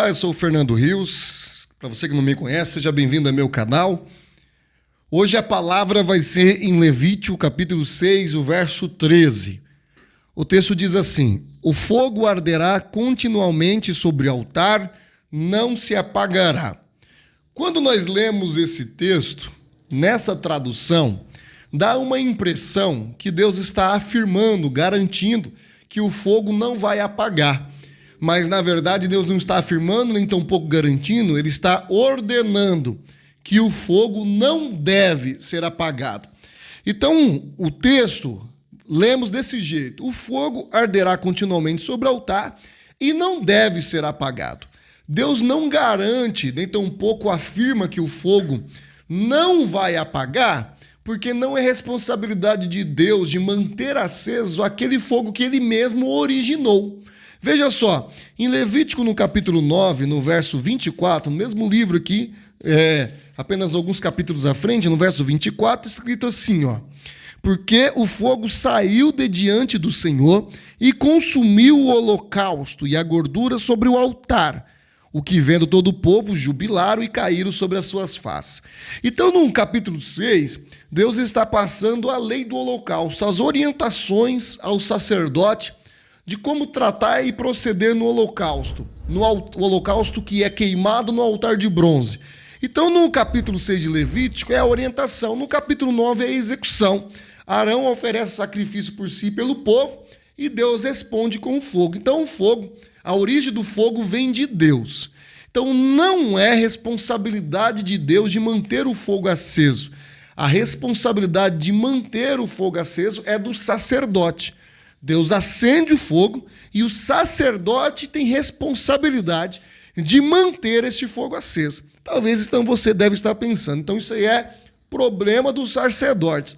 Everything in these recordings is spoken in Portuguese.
Olá, eu sou o Fernando Rios. Para você que não me conhece, seja bem-vindo ao meu canal. Hoje a palavra vai ser em Levítico, capítulo 6, o verso 13. O texto diz assim: o fogo arderá continuamente sobre o altar, não se apagará. Quando nós lemos esse texto, nessa tradução, dá uma impressão que Deus está afirmando, garantindo que o fogo não vai apagar. Mas, na verdade, Deus não está afirmando, nem tampouco garantindo, ele está ordenando que o fogo não deve ser apagado. Então, o texto, lemos desse jeito: o fogo arderá continuamente sobre o altar e não deve ser apagado. Deus não garante, nem tampouco afirma que o fogo não vai apagar, porque não é responsabilidade de Deus de manter aceso aquele fogo que ele mesmo originou. Veja só, em Levítico, no capítulo 9, no verso 24, no mesmo livro aqui, apenas alguns capítulos à frente, no verso 24, escrito assim, ó: porque o fogo saiu de diante do Senhor e consumiu o holocausto e a gordura sobre o altar, o que vendo todo o povo jubilaram e caíram sobre as suas faces. Então, no capítulo 6, Deus está passando a lei do holocausto, as orientações ao sacerdote de como tratar e proceder no holocausto, o holocausto que é queimado no altar de bronze. Então, no capítulo 6 de Levítico é a orientação, no capítulo 9 é a execução. Arão oferece sacrifício por si e pelo povo e Deus responde com o fogo. Então, o fogo, a origem do fogo vem de Deus. Então, não é responsabilidade de Deus de manter o fogo aceso. A responsabilidade de manter o fogo aceso é do sacerdote. Deus acende o fogo e o sacerdote tem responsabilidade de manter esse fogo aceso. Talvez então você deve estar pensando, então isso aí é problema do sacerdote.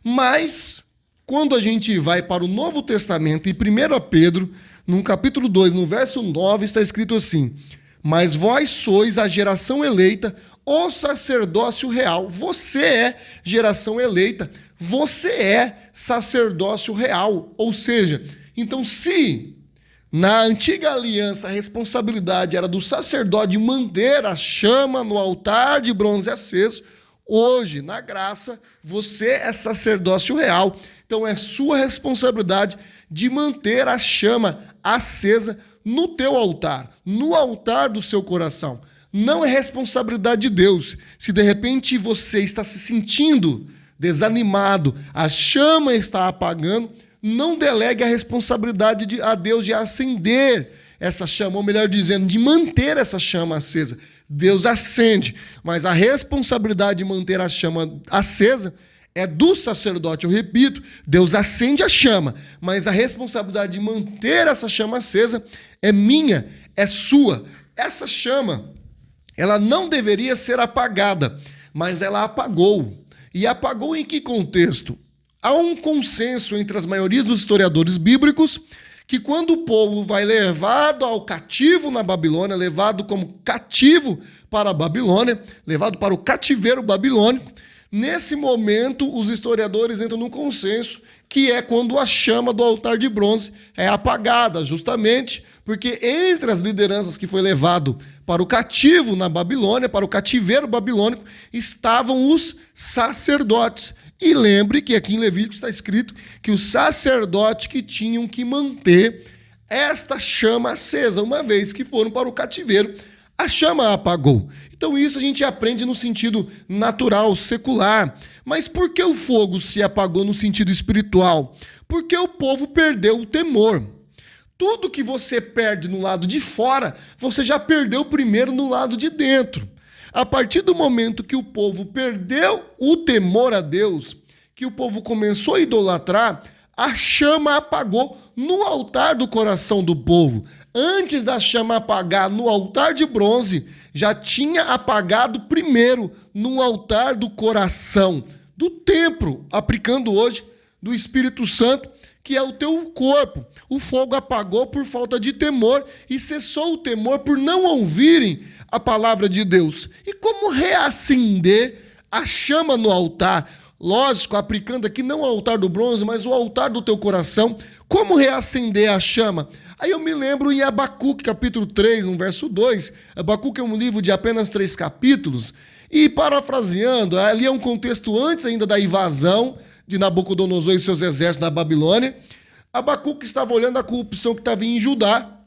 Mas, quando a gente vai para o Novo Testamento, em 1 Pedro, no capítulo 2, no verso 9, está escrito assim: mas vós sois a geração eleita, o sacerdócio real. Você é geração eleita, você é sacerdócio real. Ou seja, então se na antiga aliança a responsabilidade era do sacerdote de manter a chama no altar de bronze aceso, hoje, na graça, você é sacerdócio real. Então é sua responsabilidade de manter a chama acesa no teu altar, no altar do seu coração. Não é responsabilidade de Deus. Se de repente você está se sentindo desanimado, a chama está apagando, não delegue a responsabilidade a Deus de acender essa chama, ou melhor dizendo, de manter essa chama acesa. Deus acende, mas a responsabilidade de manter a chama acesa é do sacerdote. Eu repito, Deus acende a chama, mas a responsabilidade de manter essa chama acesa é minha, é sua. Essa chama, ela não deveria ser apagada, mas ela apagou. E apagou em que contexto? Há um consenso entre as maiorias dos historiadores bíblicos que quando o povo vai levado ao cativo na Babilônia, levado como cativo para a Babilônia, levado para o cativeiro babilônico, nesse momento os historiadores entram num consenso que é quando a chama do altar de bronze é apagada, justamente porque entre as lideranças que foi levado para o cativo na Babilônia, para o cativeiro babilônico, estavam os sacerdotes. E lembre que aqui em Levítico está escrito que os sacerdotes que tinham que manter esta chama acesa, uma vez que foram para o cativeiro, a chama apagou. Então isso a gente aprende no sentido natural, secular. Mas por que o fogo se apagou no sentido espiritual? Porque o povo perdeu o temor. Tudo que você perde no lado de fora, você já perdeu primeiro no lado de dentro. A partir do momento que o povo perdeu o temor a Deus, que o povo começou a idolatrar, a chama apagou no altar do coração do povo. Antes da chama apagar no altar de bronze, já tinha apagado primeiro no altar do coração, do templo, aplicando hoje do Espírito Santo, que é o teu corpo. O fogo apagou por falta de temor e cessou o temor por não ouvirem a palavra de Deus. E como reacender a chama no altar? Lógico, aplicando aqui não o altar do bronze, mas o altar do teu coração. Como reacender a chama? Aí eu me lembro em Abacuque, capítulo 3, no verso 2. Abacuque é um livro de apenas 3 capítulos. E parafraseando, ali é um contexto antes ainda da invasão de Nabucodonosor e seus exércitos na Babilônia. Abacuque estava olhando a corrupção que estava em Judá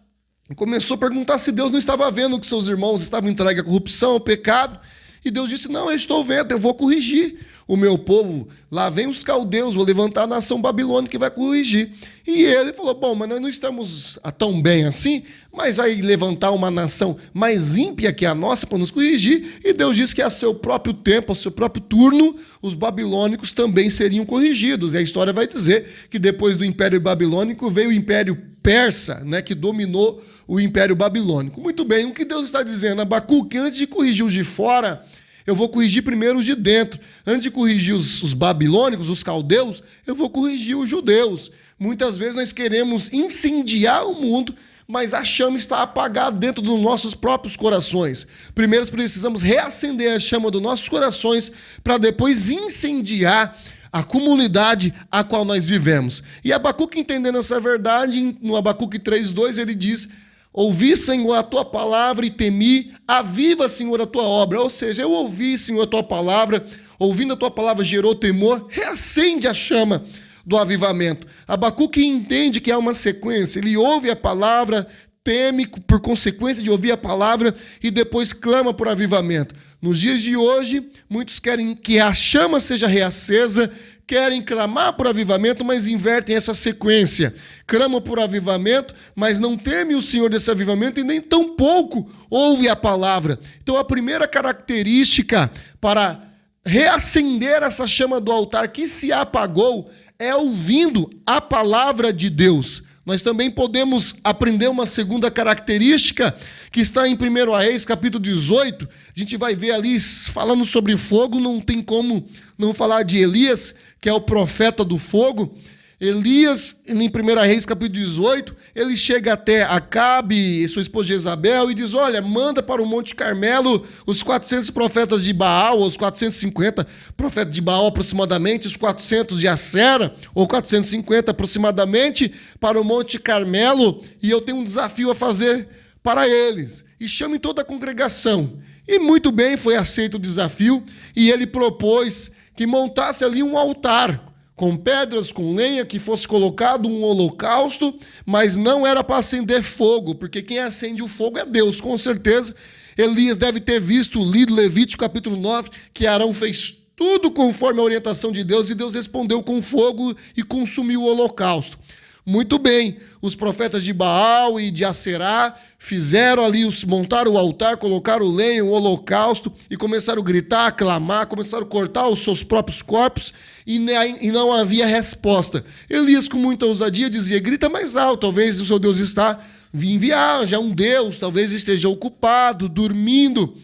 e começou a perguntar se Deus não estava vendo que seus irmãos estavam entregues à corrupção, ao pecado. E Deus disse, não, eu estou vendo, eu vou corrigir o meu povo. Lá vem os caldeus, vou levantar a nação babilônica que vai corrigir. E ele falou, bom, mas nós não estamos tão bem assim, mas vai levantar uma nação mais ímpia que a nossa para nos corrigir. E Deus disse que a seu próprio tempo, a seu próprio turno, os babilônicos também seriam corrigidos. E a história vai dizer que depois do Império Babilônico veio o Império Persa, né, que dominou o Império Babilônico. Muito bem, o que Deus está dizendo? Abacuque, antes de corrigir os de fora, eu vou corrigir primeiro os de dentro. Antes de corrigir os babilônicos, os caldeus, eu vou corrigir os judeus. Muitas vezes nós queremos incendiar o mundo, mas a chama está apagada dentro dos nossos próprios corações. Primeiro precisamos reacender a chama dos nossos corações para depois incendiar a comunidade a qual nós vivemos. E Abacuque, entendendo essa verdade, no Abacuque 3:2, ele diz: ouvi, Senhor, a tua palavra e temi, aviva, Senhor, a tua obra. Ou seja, eu ouvi, Senhor, a tua palavra, ouvindo a tua palavra gerou temor, reacende a chama do avivamento. Abacuque entende que há uma sequência, ele ouve a palavra, teme por consequência de ouvir a palavra e depois clama por avivamento. Nos dias de hoje, muitos querem que a chama seja reacesa, querem clamar por avivamento, mas invertem essa sequência. Clamam por avivamento, mas não temem o Senhor desse avivamento e nem tampouco ouve a palavra. Então a primeira característica para reacender essa chama do altar que se apagou é ouvindo a palavra de Deus. Nós também podemos aprender uma segunda característica que está em 1 Reis, capítulo 18. A gente vai ver ali, falando sobre fogo, não tem como não falar de Elias, que é o profeta do fogo. Elias, em 1 Reis, capítulo 18, ele chega até Acabe e sua esposa Jezabel e diz, olha, manda para o Monte Carmelo os 400 profetas de Baal, ou os 450 profetas de Baal aproximadamente, os 400 de Acera, ou 450 aproximadamente, para o Monte Carmelo, e eu tenho um desafio a fazer para eles. E chame toda a congregação. E muito bem, foi aceito o desafio, e ele propôs que montasse ali um altar, com pedras, com lenha, que fosse colocado um holocausto, mas não era para acender fogo, porque quem acende o fogo é Deus, com certeza. Elias deve ter lido Levítico capítulo 9, que Arão fez tudo conforme a orientação de Deus, e Deus respondeu com fogo e consumiu o holocausto. Muito bem, os profetas de Baal e de Acerá fizeram ali, montaram o altar, colocaram lenha, o holocausto e começaram a gritar, a clamar, começaram a cortar os seus próprios corpos e não havia resposta. Elias, com muita ousadia, dizia, grita mais alto, talvez o seu Deus está em viagem, é um Deus, talvez esteja ocupado, dormindo.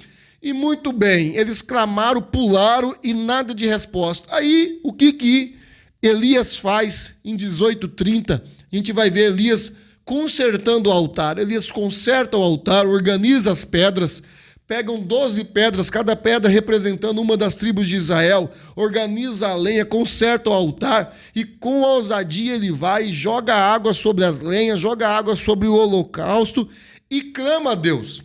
E muito bem, eles clamaram, pularam e nada de resposta. Aí, o que Elias faz em 18:30? A gente vai ver Elias consertando o altar. Elias conserta o altar, organiza as pedras, pegam 12 pedras, cada pedra representando uma das tribos de Israel, organiza a lenha, conserta o altar e com ousadia ele vai e joga água sobre as lenhas, joga água sobre o holocausto e clama a Deus.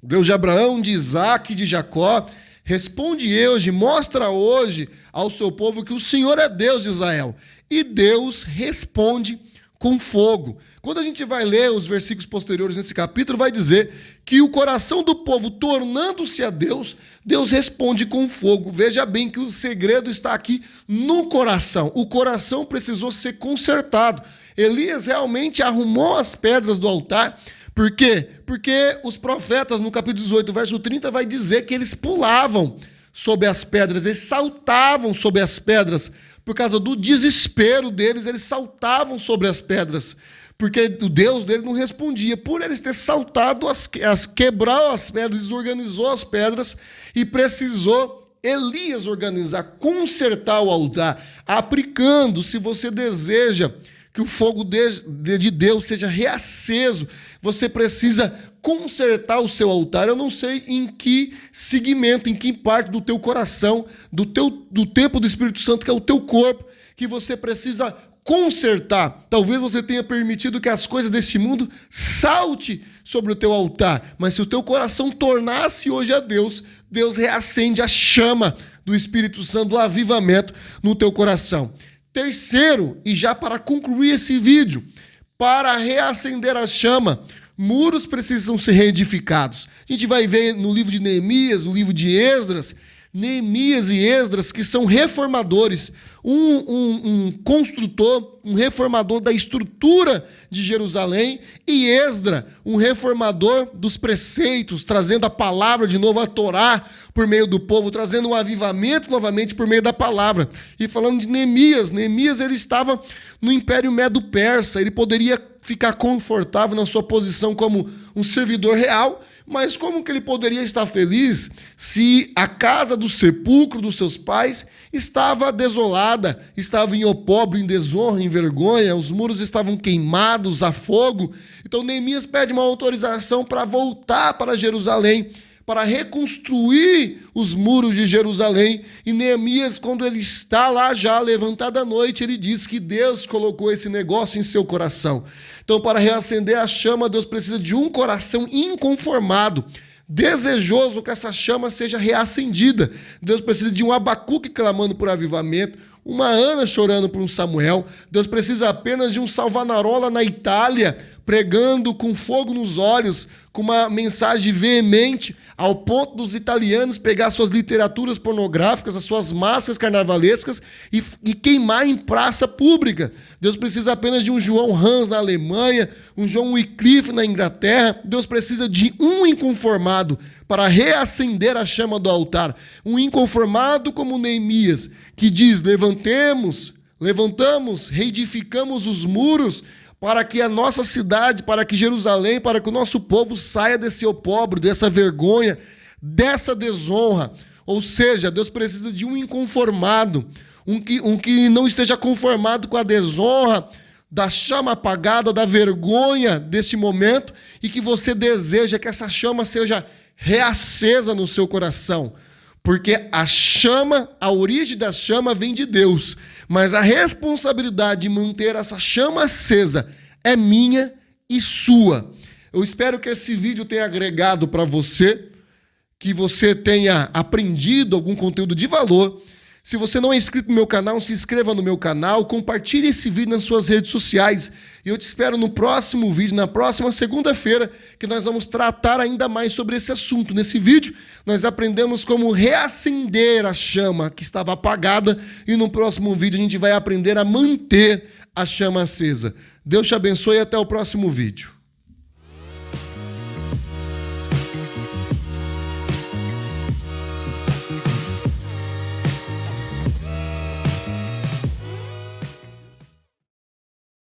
Deus de Abraão, de Isaac, de Jacó, responde hoje, mostra hoje ao seu povo que o Senhor é Deus de Israel. E Deus responde com fogo. Quando a gente vai ler os versículos posteriores nesse capítulo, vai dizer que o coração do povo tornando-se a Deus, Deus responde com fogo. Veja bem que o segredo está aqui no coração. O coração precisou ser consertado. Elias realmente arrumou as pedras do altar. Por quê? Porque os profetas, no capítulo 18, verso 30, vai dizer que eles pulavam sobre as pedras, eles saltavam sobre as pedras. Por causa do desespero deles, eles saltavam sobre as pedras, porque o Deus dele não respondia. Por eles ter saltado, quebrou as pedras, desorganizou as pedras e precisou Elias organizar, consertar o altar, aplicando. Se você deseja que o fogo de Deus seja reaceso, você precisa consertar o seu altar. Eu não sei em que segmento, em que parte do teu coração, do templo do Espírito Santo, que é o teu corpo, que você precisa consertar. Talvez você tenha permitido que as coisas desse mundo salte sobre o teu altar, mas se o teu coração tornasse hoje a Deus, Deus reacende a chama do Espírito Santo, do avivamento no teu coração. Terceiro, e já para concluir esse vídeo, para reacender a chama, muros precisam ser reedificados. A gente vai ver no livro de Neemias, no livro de Esdras, Neemias e Esdras, que são reformadores, um construtor, um reformador da estrutura de Jerusalém, e Esdras, um reformador dos preceitos, trazendo a palavra de novo, a Torá, por meio do povo, trazendo um avivamento novamente por meio da palavra. E falando de Neemias, ele estava no Império Medo-Persa, ele poderia ficar confortável na sua posição como um servidor real, mas como que ele poderia estar feliz se a casa do sepulcro dos seus pais estava desolada, estava em opróbrio, em desonra, em vergonha, os muros estavam queimados a fogo? Então Neemias pede uma autorização para voltar para Jerusalém, para reconstruir os muros de Jerusalém. E Neemias, quando ele está lá já levantado à noite, ele diz que Deus colocou esse negócio em seu coração. Então, para reacender a chama, Deus precisa de um coração inconformado, desejoso que essa chama seja reacendida. Deus precisa de um Abacuque clamando por avivamento, uma Ana chorando por um Samuel. Deus precisa apenas de um Salvanarola na Itália, pregando com fogo nos olhos, com uma mensagem veemente, ao ponto dos italianos pegar suas literaturas pornográficas, as suas máscaras carnavalescas e queimar em praça pública. Deus precisa apenas de um João Hans na Alemanha, um John Wycliffe na Inglaterra. Deus precisa de um inconformado para reacender a chama do altar. Um inconformado como Neemias, que diz: levantamos, reedificamos os muros, para que a nossa cidade, para que Jerusalém, para que o nosso povo saia desse opróbrio, dessa vergonha, dessa desonra. Ou seja, Deus precisa de um inconformado, um que não esteja conformado com a desonra, da chama apagada, da vergonha desse momento, e que você deseja que essa chama seja reacesa no seu coração. Porque a chama, a origem da chama vem de Deus, mas a responsabilidade de manter essa chama acesa é minha e sua. Eu espero que esse vídeo tenha agregado para você, que você tenha aprendido algum conteúdo de valor. Se você não é inscrito no meu canal, se inscreva no meu canal, compartilhe esse vídeo nas suas redes sociais. E eu te espero no próximo vídeo, na próxima segunda-feira, que nós vamos tratar ainda mais sobre esse assunto. Nesse vídeo, nós aprendemos como reacender a chama que estava apagada, e no próximo vídeo a gente vai aprender a manter a chama acesa. Deus te abençoe e até o próximo vídeo.